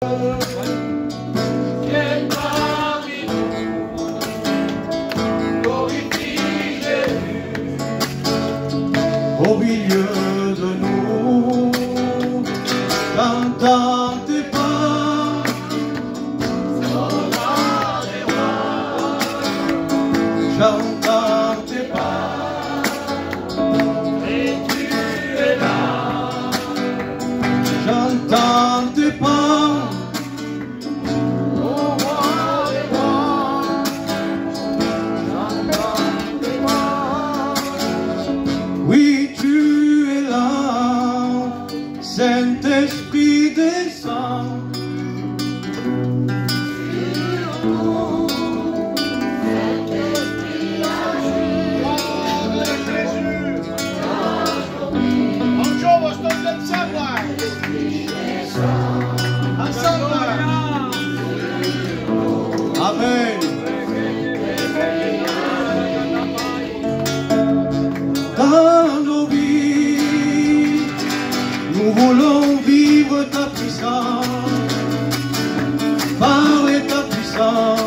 Viens parmi nous, glorifie Jésus. Au milieu de nous, j'entends tes pas, Roi des rois, j'entends tes pas, et tu es là. j'entends tes pas, Ô roi des rois, j'entends tes pas. oui tu es là, Saint-Esprit descend. Amen. Dans nos vies, nous voulons vivre ta puissance, parler ta puissance.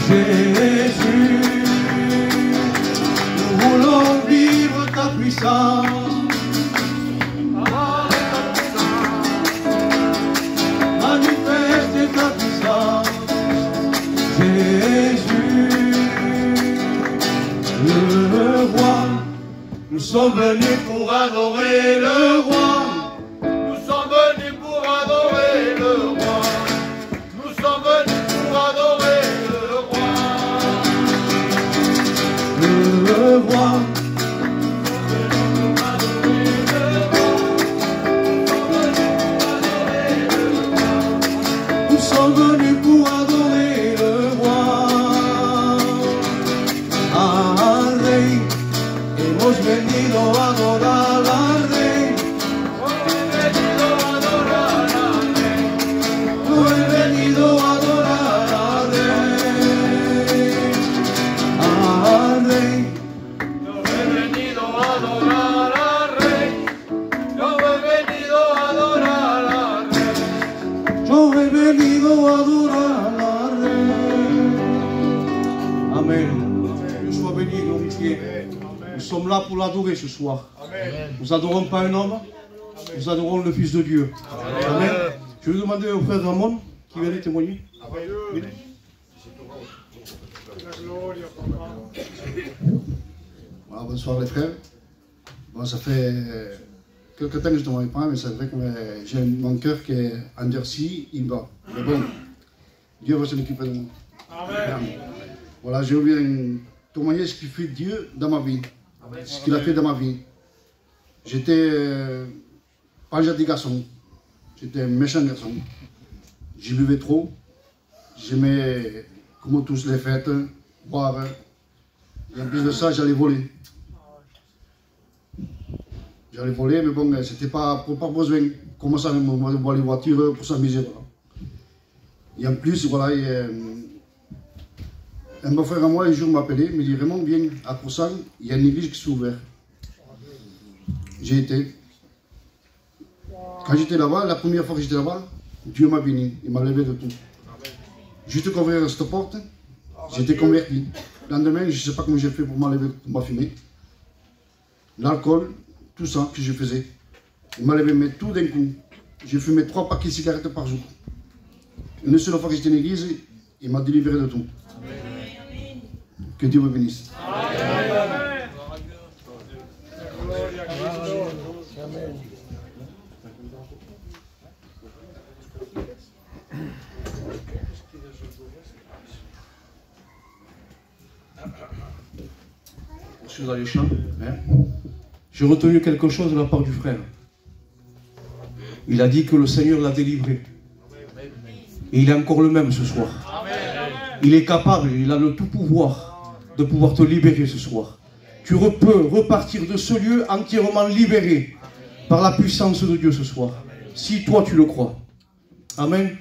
Jésus, nous voulons vivre ta puissance. Manifeste ta puissance, Jésus, le roi. Nous sommes venus pour adorer le roi. Nous sommes venus pour adorer le roi. Nous sommes venus pour adorer le roi. Le roi. Nous sommes venus pour adorer le roi. Al rey, hemos venido a adorar al rey. No he venido a adorar al rey. Al rey. Yo he venido a adorar al rey. Yo he venido a adorar al rey. Yo he venido a adorar al rey. Amen. Dieu soit béni et glorifié. Nous sommes là pour l'adorer ce soir. Nous n'adorons pas un homme, nous adorons le Fils de Dieu. Amen. Je vais demander au frère Ramon qui vient de témoigner. Venez. Voilà, bonsoir les frères. Bon, ça fait quelques temps que je ne te vois pas, mais c'est vrai que j'ai mon cœur qui est endurci, il va. Mais bon, Dieu va s'en occuper de moi. Amen. Voilà, je viens témoigner ce qu'il fait Dieu dans ma vie, ce qu'il a fait dans ma vie. J'étais pas un gentil garçon, j'étais un méchant garçon. J'y buvais trop, j'aimais, comme tous les fêtes, boire. Et en plus de ça, j'allais voler. J'allais voler, mais bon, c'était pas besoin. Comment ça, voir les voitures pour s'amuser, voilà. Et en plus, voilà, un beau frère à moi, un jour m'a appelé, il me dit Raymond, viens à Coursan, il y a une église qui s'est ouverte. J'ai été. Quand j'étais là-bas, la première fois que j'étais là-bas, Dieu m'a béni, il m'a levé de tout. Juste qu'on ouvrir cette porte, j'étais converti. Le lendemain, je ne sais pas comment j'ai fait pour m'enlever, pour m'affumer. L'alcool, tout ça que je faisais. Il m'a levé, mais tout d'un coup. J'ai fumé 3 paquets de cigarettes par jour. Une seule fois que j'étais en église, il m'a délivré de tout. Que Dieu vous bénisse. Je suis dans les champs. J'ai retenu quelque chose de la part du frère. Il a dit que le Seigneur l'a délivré. Et il est encore le même ce soir. Il est capable, il a le tout pouvoir de pouvoir te libérer ce soir. Tu peux repartir de ce lieu entièrement libéré par la puissance de Dieu ce soir. Si toi tu le crois. Amen.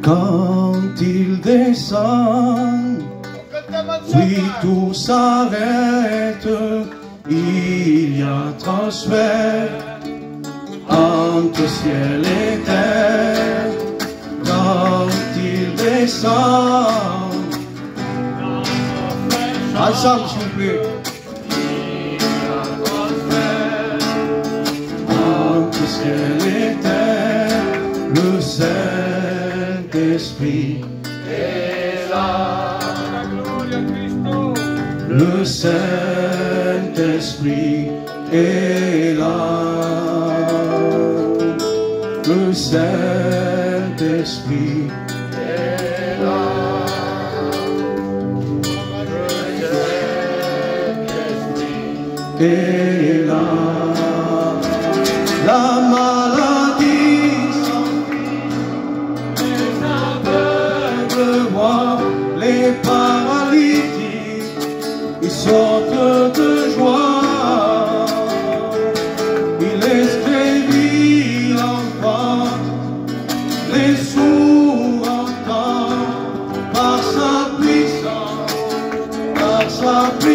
Quand il descend Oui, tout s'arrête, il y a transfert entre ciel et terre quand il descend. Ensemble, s'il vous plaît. Entre ciel et terre, le Saint-Esprit est là. Le Saint-Esprit est là. Le Saint-Esprit est là. Et là, la maladie s'enfuit, les aveugles voient, les paralytiques, ils sortent de joie, ils laissent vivre l'enfant, les sourds entendent, par sa puissance, par sa puissance.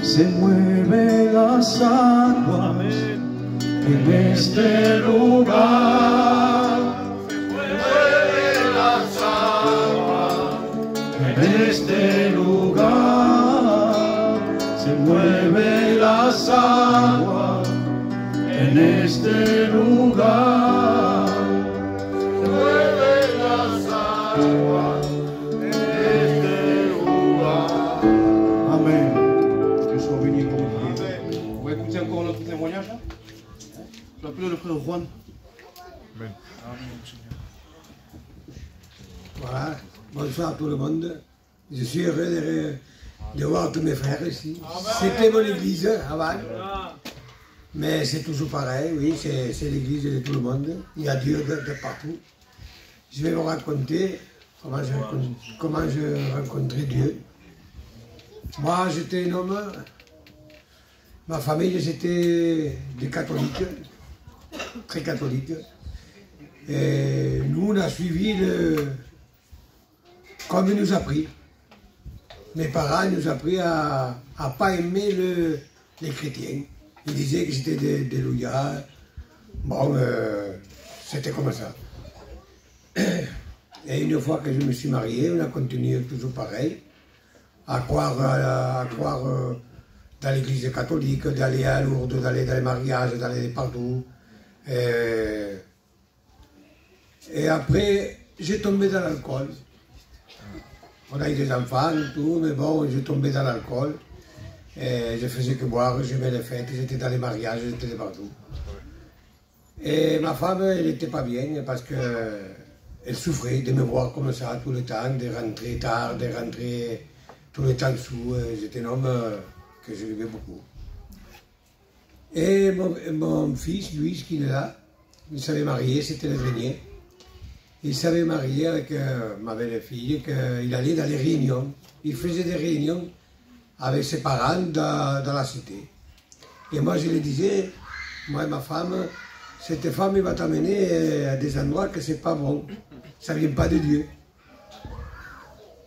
Se mueve las aguas en este lugar. Se mueve las aguas en este lugar. Se mueve las aguas en este lugar. Se mueve las aguas en este lugar. Amen. On va écouter encore notre témoignage. Je vais appeler le frère Juan. Amen. Voilà, bonsoir à tout le monde. Je suis heureux de voir tous mes frères ici. C'était mon église avant, mais c'est toujours pareil, oui, c'est l'église de tout le monde. Il y a Dieu de partout. Je vais vous raconter comment je rencontrais Dieu. Moi, j'étais un homme. Ma famille, c'était des catholiques, très catholiques. Et nous, on a suivi comme il nous a pris. Mes parents nous ont appris à ne pas aimer les chrétiens. Ils disaient que c'était des louillards. Bon, c'était comme ça. Et une fois que je me suis marié, on a continué toujours pareil, à croire dans l'église catholique, d'aller à Lourdes, d'aller dans les mariages, d'aller partout. Et après, j'ai tombé dans l'alcool. On a eu des enfants et tout, mais bon, j'ai tombé dans l'alcool. Et je faisais que boire, j'aimais les fêtes, j'étais dans les mariages, j'étais partout. Et ma femme, elle n'était pas bien parce qu'elle souffrait de me voir comme ça tout le temps, de rentrer tard, de rentrer tout le temps sous. J'étais un homme que je vivais beaucoup. Et mon fils, Louis, qui est là, il s'avait marié, c'était le dernier. Il s'avait marié avec ma belle-fille, qu'il allait dans les réunions. Il faisait des réunions avec ses parents dans la cité. Et moi, je lui disais, moi et ma femme, cette femme, elle va t'amener à des endroits que c'est pas bon. Ça ne vient pas de Dieu.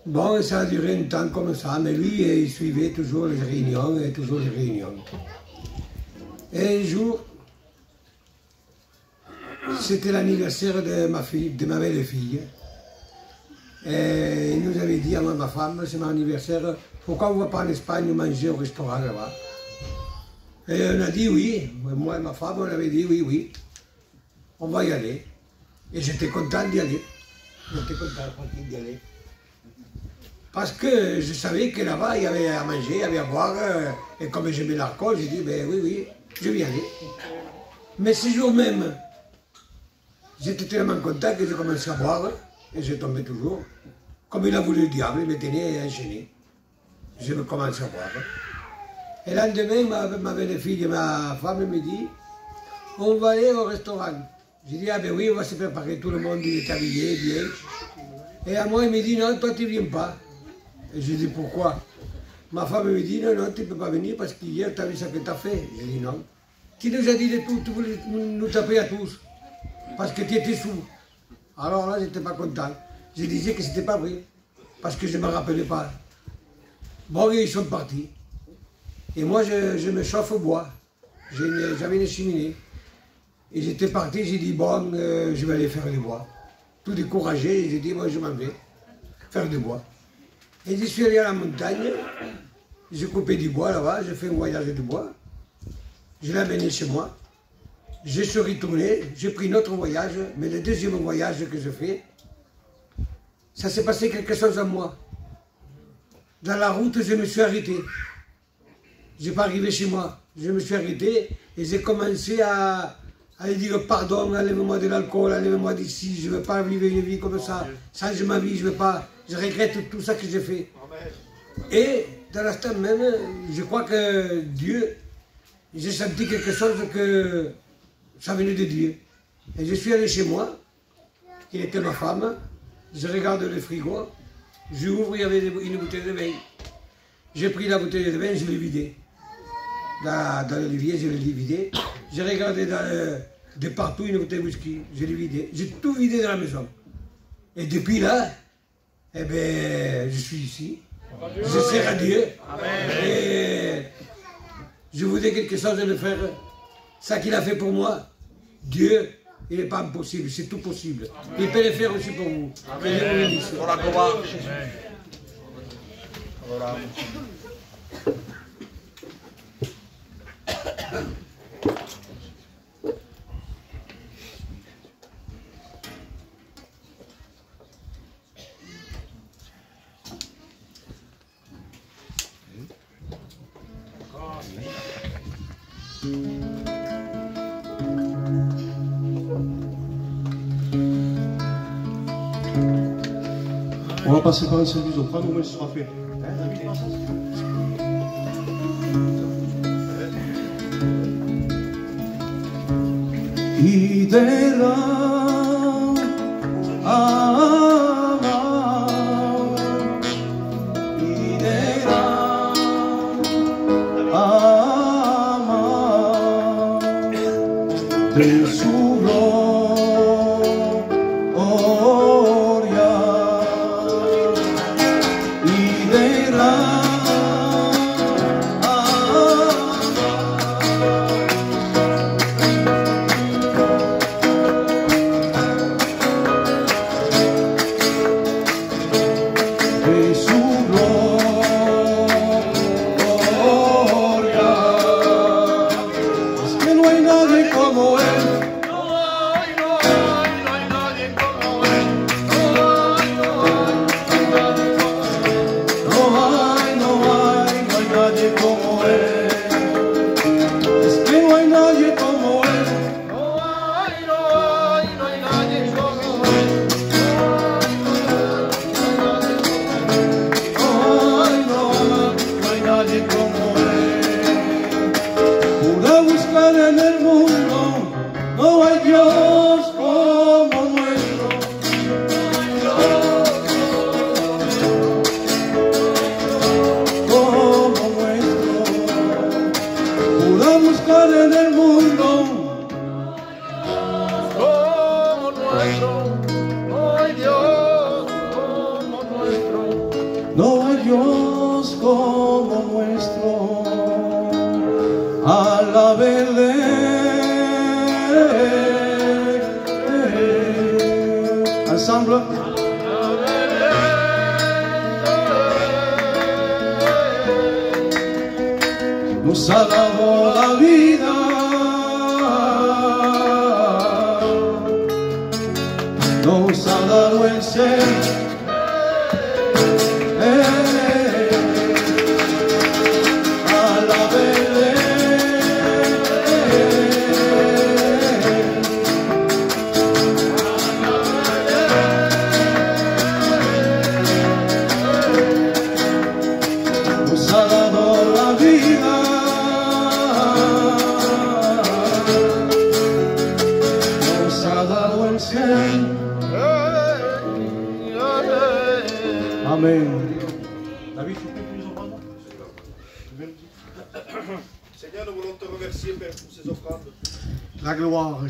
Bon, ça a duré un temps comme ça, mais lui, il suivait toujours les réunions et toujours les réunions. Et un jour, c'était l'anniversaire de ma fille, de ma belle-fille. Et il nous avait dit à moi et ma femme, c'est mon anniversaire, pourquoi on ne va pas en Espagne manger au restaurant là-bas? Et on a dit oui, moi et ma femme, on avait dit oui, oui, on va y aller. Et j'étais content d'y aller. J'étais content d'y aller. Parce que je savais que là-bas, il y avait à manger, il y avait à boire. Et comme j'aimais l'alcool, j'ai dit, ben oui, je vais y aller. Mais ce jour même, j'étais tellement content que j'ai commencé à boire. Et j'ai tombé toujours. Comme il a voulu le diable, il me tenait enchaîné. Je me commence à boire. Et le lendemain, ma belle-fille et ma femme me dit, on va aller au restaurant. J'ai dit, ah ben oui, on va se préparer, tout le monde il est habillé, bien. Et à moi, il me dit, non, toi tu ne viens pas. Et j'ai dit, pourquoi? Ma femme me dit, non, tu ne peux pas venir parce qu'hier tu as vu ce que tu as fait. J'ai dit, non. Tu nous as dit de tout, tu voulais nous taper à tous. Parce que tu étais sous. Alors là, je n'étais pas content. Je disais que ce n'était pas vrai. Parce que je ne me rappelais pas. Bon, ils sont partis. Et moi, je me chauffe au bois. J'avais une cheminée. Et j'étais parti, j'ai dit, bon, je vais aller faire du bois. Tout découragé, j'ai dit, moi, je m'en vais faire du bois. Et je suis allé à la montagne, j'ai coupé du bois là-bas, j'ai fait un voyage de bois. Je l'ai amené chez moi. Je suis retourné, j'ai pris notre voyage, mais le deuxième voyage que je fais, ça s'est passé quelque chose à moi. Dans la route, je me suis arrêté. Je n'ai pas arrivé chez moi. Je me suis arrêté et j'ai commencé à lui dire pardon, enlève-moi de l'alcool, enlève-moi d'ici, je ne veux pas vivre une vie comme ça. Change ma vie, je ne veux pas. Je regrette tout ça que j'ai fait. Et dans l'instant même, je crois que Dieu, j'ai senti quelque chose que ça venait de Dieu. Et je suis allé chez moi, qui était ma femme, je regarde le frigo, j'ouvre, il y avait une bouteille de vin. J'ai pris la bouteille de vin, je l'ai vidée. Dans l'évier, je l'ai vidée. J'ai regardé de partout une bouteille de whisky, je l'ai vidée. J'ai tout vidé dans la maison. Et depuis là, eh ben, je suis ici. Je sers à Dieu. Et je voudrais quelque chose de faire. Ça qu'il a fait pour moi, Dieu, il n'est pas impossible, c'est tout possible. Il peut le faire aussi pour vous. Amen. Pour la gloire. On va passer par un service d'offrande, au moins ce sera fait. Idela ama, idela ama, de su gloria, idela en el mundo no hay Dios como nuestro. Como nuestro. Pude buscar en el mundo como nuestro. No hay Dios como nuestro. no hay Dios como nuestro. Alábele, ensemble. Nos ha dado la vida, nos ha dado el ser. Amen. David, tu peux plus les offrandes? Seigneur, nous voulons te remercier, Père, pour ces offrandes. La gloire.